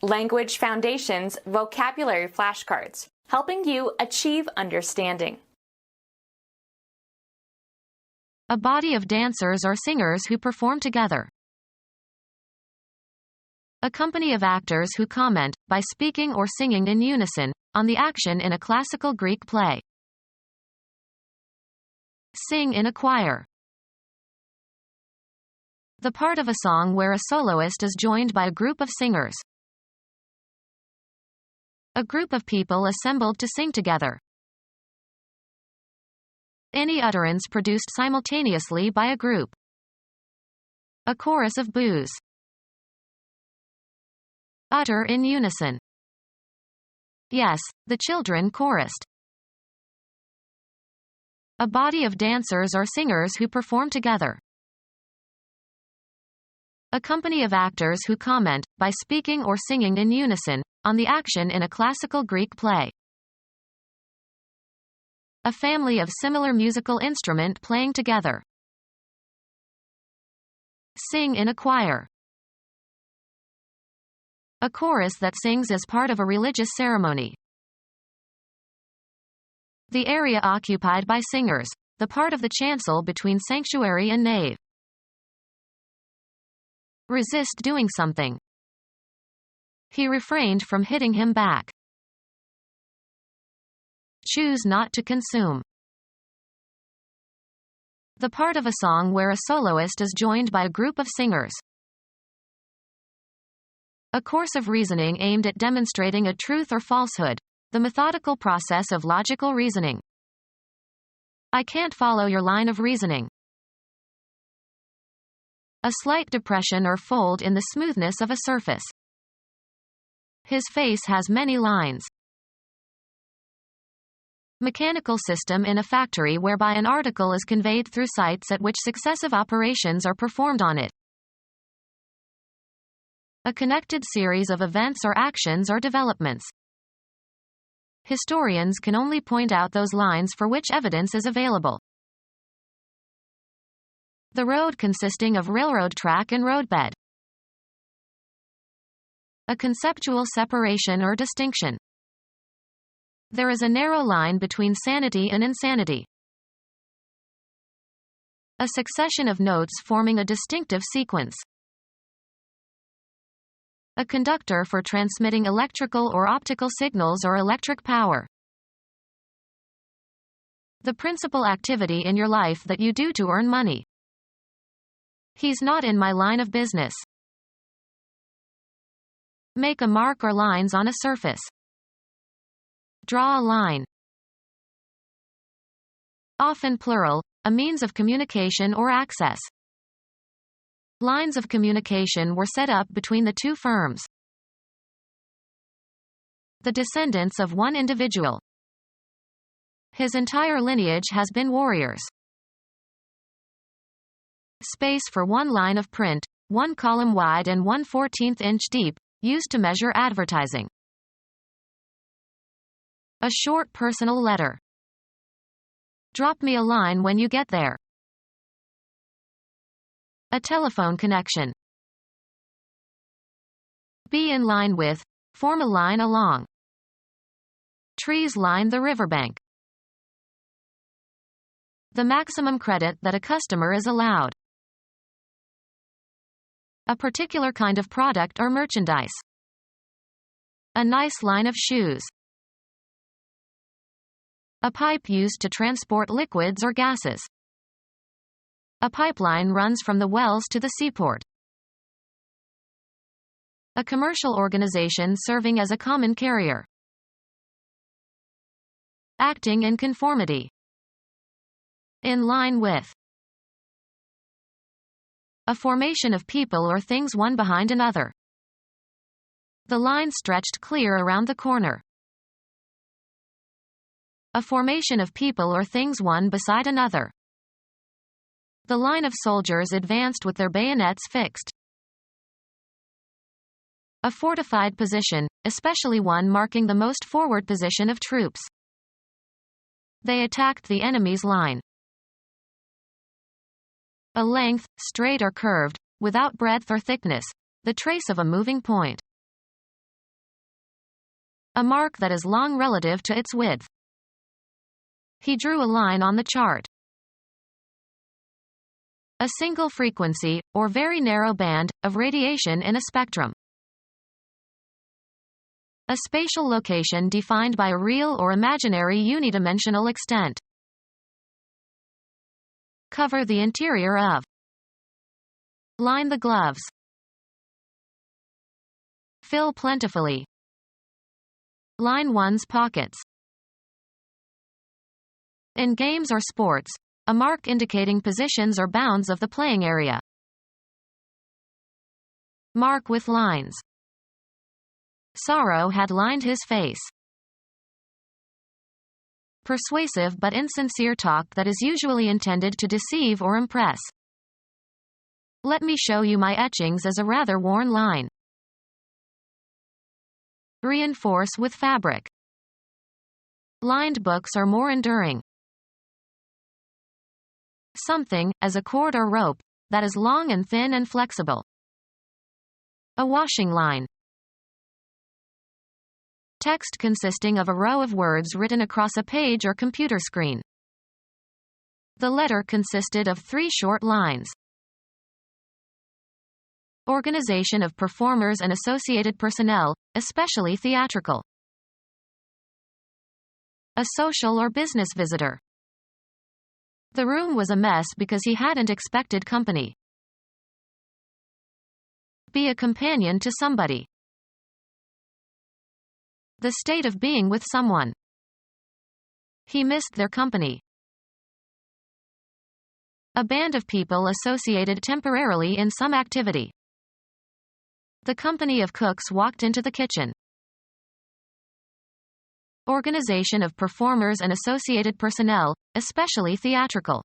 Language Foundations Vocabulary Flashcards, helping you achieve understanding. A body of dancers or singers who perform together. A company of actors who comment, by speaking or singing in unison, on the action in a classical Greek play. Sing in a choir. The part of a song where a soloist is joined by a group of singers. A group of people assembled to sing together. Any utterance produced simultaneously by a group. A chorus of boos. Utter in unison. Yes, the children chorused. A body of dancers or singers who perform together. A company of actors who comment, by speaking or singing in unison, on the action in a classical Greek play. A family of similar musical instrument playing together. Sing in a choir. A chorus that sings as part of a religious ceremony. The area occupied by singers, the part of the chancel between sanctuary and nave. Resist doing something. He refrained from hitting him back. Choose not to consume. The part of a song where a soloist is joined by a group of singers. A course of reasoning aimed at demonstrating a truth or falsehood. The methodical process of logical reasoning. I can't follow your line of reasoning. A slight depression or fold in the smoothness of a surface. His face has many lines. Mechanical system in a factory whereby an article is conveyed through sites at which successive operations are performed on it. A connected series of events or actions or developments. Historians can only point out those lines for which evidence is available. The road consisting of railroad track and roadbed. A conceptual separation or distinction. There is a narrow line between sanity and insanity. A succession of notes forming a distinctive sequence. A conductor for transmitting electrical or optical signals or electric power. The principal activity in your life that you do to earn money. He's not in my line of business. Make a mark or lines on a surface. Draw a line. Often plural, a means of communication or access. Lines of communication were set up between the two firms. The descendants of one individual. His entire lineage has been warriors. Space for one line of print, 1 column wide and 1/14 inch deep, used to measure advertising. A short personal letter. Drop me a line when you get there. A telephone connection. Be in line with, form a line along. Trees line the riverbank. The maximum credit that a customer is allowed. A particular kind of product or merchandise. A nice line of shoes. A pipe used to transport liquids or gases. A pipeline runs from the wells to the seaport. A commercial organization serving as a common carrier. Acting in conformity. In line with. A formation of people or things one behind another. The line stretched clear around the corner. A formation of people or things one beside another. The line of soldiers advanced with their bayonets fixed. A fortified position, especially one marking the most forward position of troops. They attacked the enemy's line. A length, straight or curved, without breadth or thickness, the trace of a moving point. A mark that is long relative to its width. He drew a line on the chart. A single frequency, or very narrow band, of radiation in a spectrum. A spatial location defined by a real or imaginary unidimensional extent. Cover the interior of. Line the gloves. Fill plentifully. Line one's pockets. In games or sports, a mark indicating positions or bounds of the playing area. Mark with lines. Sorrow had lined his face. Persuasive but insincere talk that is usually intended to deceive or impress. Let me show you my etchings as a rather worn line. Reinforce with fabric. Lined books are more enduring. Something, as a cord or rope, that is long and thin and flexible. A washing line. Text consisting of a row of words written across a page or computer screen. The letter consisted of 3 short lines. Organization of performers and associated personnel, especially theatrical. A social or business visitor. The room was a mess because he hadn't expected company. Be a companion to somebody. The state of being with someone. He missed their company. A band of people associated temporarily in some activity. The company of cooks walked into the kitchen. Organization of performers and associated personnel, especially theatrical.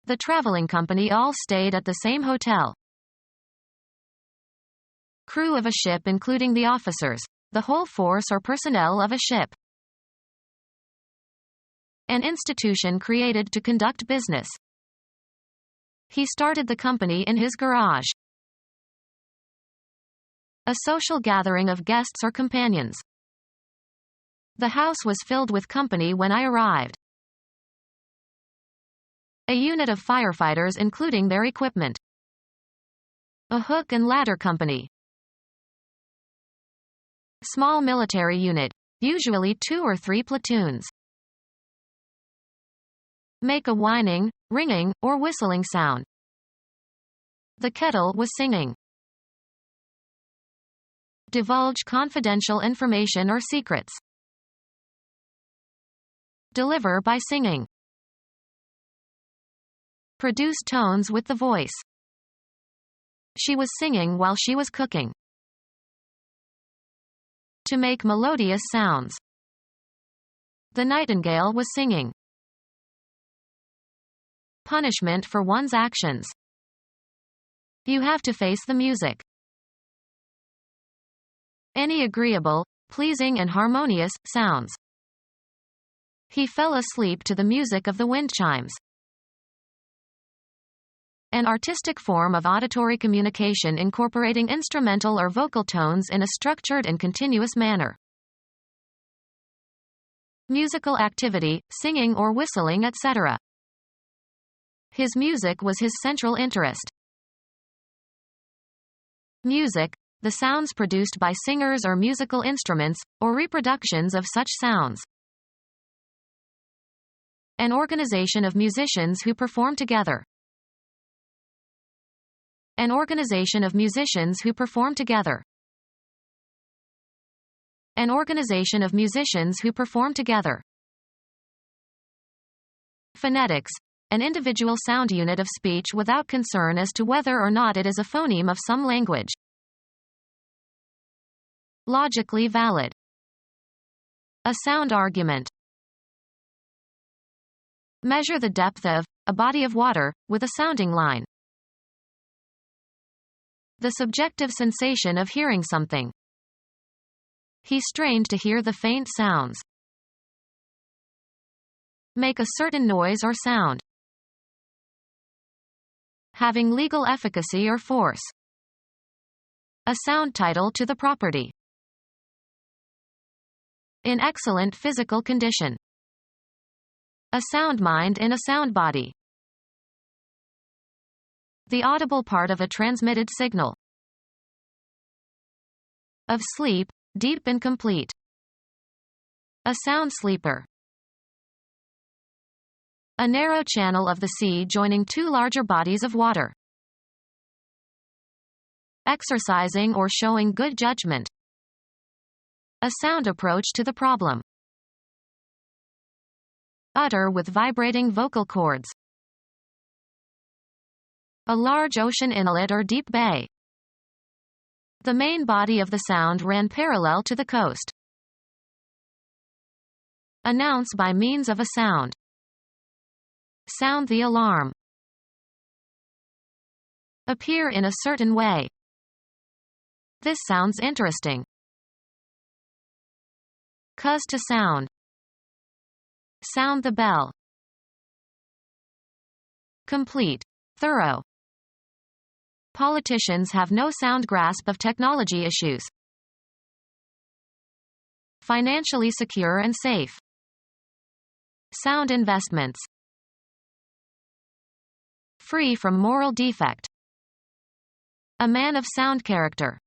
The traveling company all stayed at the same hotel. Crew of a ship including the officers, the whole force or personnel of a ship. An institution created to conduct business. He started the company in his garage. A social gathering of guests or companions. The house was filled with company when I arrived. A unit of firefighters including their equipment. A hook and ladder company. Small military unit, usually 2 or 3 platoons. Make a whining, ringing, or whistling sound. The kettle was singing. Divulge confidential information or secrets. Deliver by singing. Produce tones with the voice. She was singing while she was cooking. To make melodious sounds. The nightingale was singing. Punishment for one's actions. You have to face the music. Any agreeable, pleasing and harmonious sounds. He fell asleep to the music of the wind chimes. An artistic form of auditory communication incorporating instrumental or vocal tones in a structured and continuous manner. Musical activity, singing or whistling, etc. His music was his central interest. Music, the sounds produced by singers or musical instruments, or reproductions of such sounds. An organization of musicians who perform together. An organization of musicians who perform together. An organization of musicians who perform together. Phonetics, an individual sound unit of speech without concern as to whether or not it is a phoneme of some language. Logically valid. A sound argument. Measure the depth of a body of water with a sounding line. The subjective sensation of hearing something. He strained to hear the faint sounds. Make a certain noise or sound. Having legal efficacy or force. A sound title to the property. In excellent physical condition. A sound mind in a sound body. The audible part of a transmitted signal. Of sleep, deep and complete. A sound sleeper. A narrow channel of the sea joining two larger bodies of water. Exercising or showing good judgment. A sound approach to the problem. Utter with vibrating vocal cords. A large ocean inlet or deep bay. The main body of the sound ran parallel to the coast. Announce by means of a sound. Sound the alarm. Appear in a certain way. This sounds interesting. Cause to sound. Sound the bell. Complete. Thorough. Politicians have no sound grasp of technology issues. Financially secure and safe. Sound investments. Free from moral defect. A man of sound character.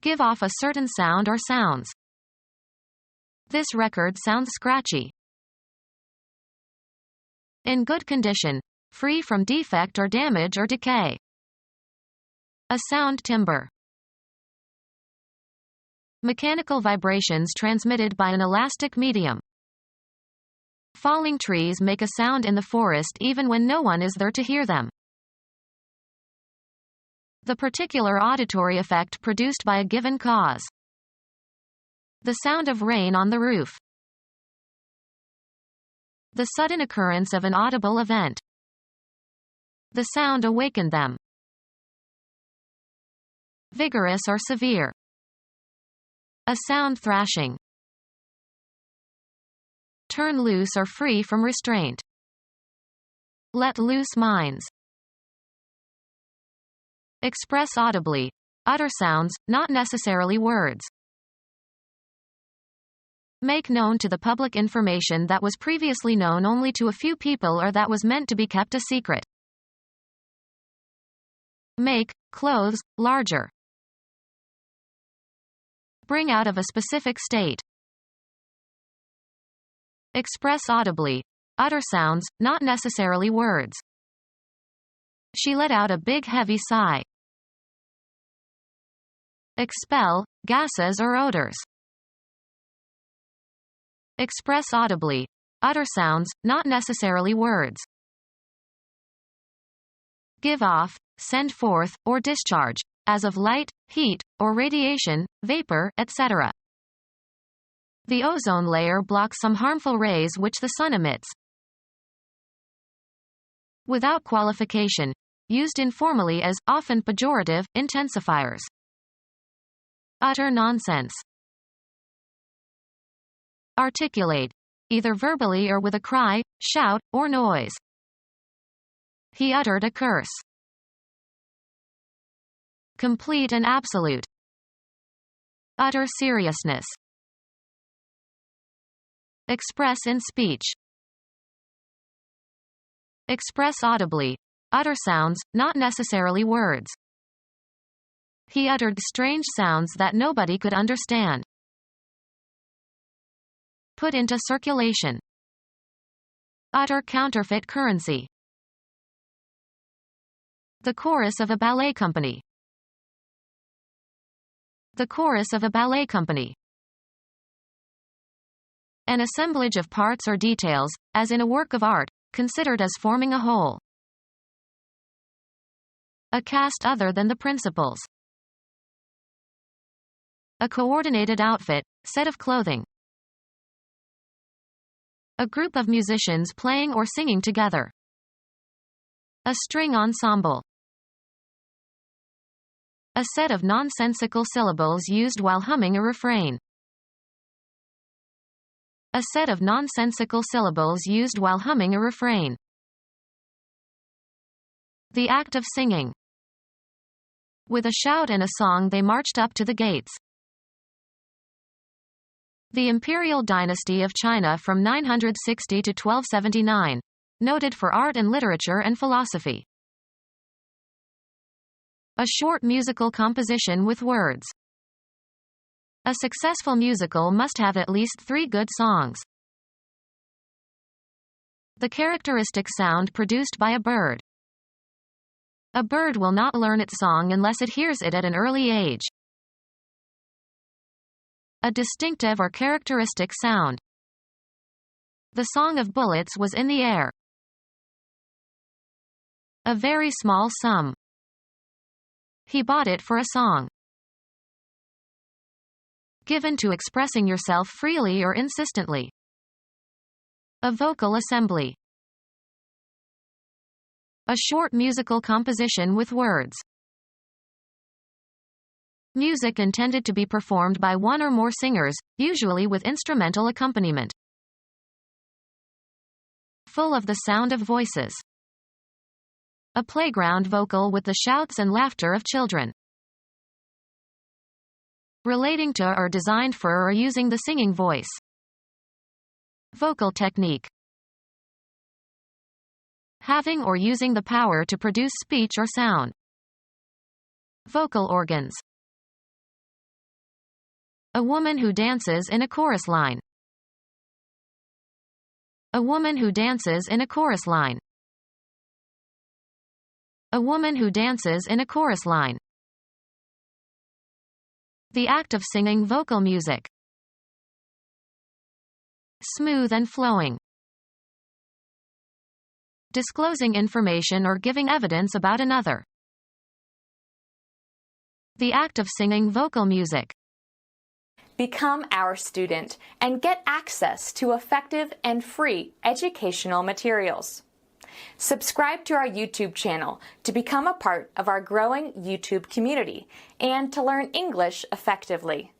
Give off a certain sound or sounds. This record sounds scratchy. In good condition, free from defect or damage or decay. A sound timbre. Mechanical vibrations transmitted by an elastic medium. Falling trees make a sound in the forest even when no one is there to hear them. The particular auditory effect produced by a given cause. The sound of rain on the roof. The sudden occurrence of an audible event. The sound awakened them. Vigorous or severe. A sound thrashing. Turn loose or free from restraint. Let loose minds. Express audibly. Utter sounds, not necessarily words. Make known to the public information that was previously known only to a few people or that was meant to be kept a secret. Make clothes larger. Bring out of a specific state. Express audibly. Utter sounds, not necessarily words. She let out a big heavy sigh. Expel gases or odors. Express audibly. Utter sounds, not necessarily words. Give off, send forth, or discharge, as of light, heat, or radiation, vapor, etc. The ozone layer blocks some harmful rays which the sun emits. Without qualification. Used informally as, often pejorative, intensifiers. Utter nonsense. Articulate. Either verbally or with a cry, shout, or noise. He uttered a curse. Complete and absolute. Utter seriousness. Express in speech. Express audibly. Utter sounds, not necessarily words. He uttered strange sounds that nobody could understand. Put into circulation. Utter counterfeit currency. The chorus of a ballet company. The chorus of a ballet company. An assemblage of parts or details, as in a work of art, considered as forming a whole. A cast other than the principals. A coordinated outfit, set of clothing. A group of musicians playing or singing together. A string ensemble. A set of nonsensical syllables used while humming a refrain. A set of nonsensical syllables used while humming a refrain. The act of singing. With a shout and a song they marched up to the gates. The imperial dynasty of China from 960 to 1279. Noted for art and literature and philosophy. A short musical composition with words. A successful musical must have at least 3 good songs. The characteristic sound produced by a bird. A bird will not learn its song unless it hears it at an early age. A distinctive or characteristic sound. The song of bullets was in the air. A very small sum. He bought it for a song. Given to expressing yourself freely or insistently. A vocal assembly. A short musical composition with words. Music intended to be performed by one or more singers, usually with instrumental accompaniment. Full of the sound of voices. A playground vocal with the shouts and laughter of children. Relating to or designed for or using the singing voice. Vocal technique. Having or using the power to produce speech or sound. Vocal organs. A woman who dances in a chorus line. A woman who dances in a chorus line. A woman who dances in a chorus line. The act of singing vocal music. Smooth and flowing. Disclosing information or giving evidence about another. The act of singing vocal music. Become our student and get access to effective and free educational materials. Subscribe to our YouTube channel to become a part of our growing YouTube community and to learn English effectively.